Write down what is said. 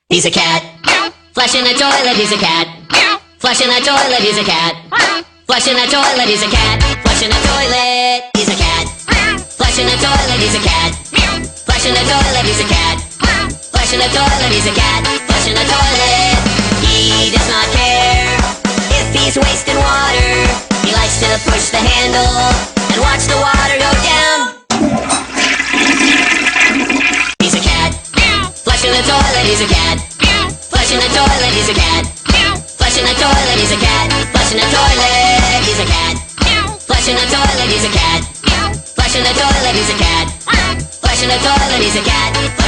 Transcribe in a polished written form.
He's a cat. Flushing the toilet, he's a cat. Flushing the toilet, he's a cat. Flushing the toilet, he's a cat. Flushing the toilet, he's a cat. Flushing the toilet, he's a cat. Flushing the toilet, he's a cat. Flushing the toilet, he's a cat. Flushing the toilet. He does not care if he's wasting water. He likes to push the handle and watch the water go down. He's a cat. Flushing the toilet, he's a cat. Flushing the toilet, he's a cat. Flushing the toilet, he's a cat. Flushing the toilet, he's a cat. Flushing the toilet, he's a cat. Flushing the toilet, he's a cat. Flushing the toilet, he's a cat.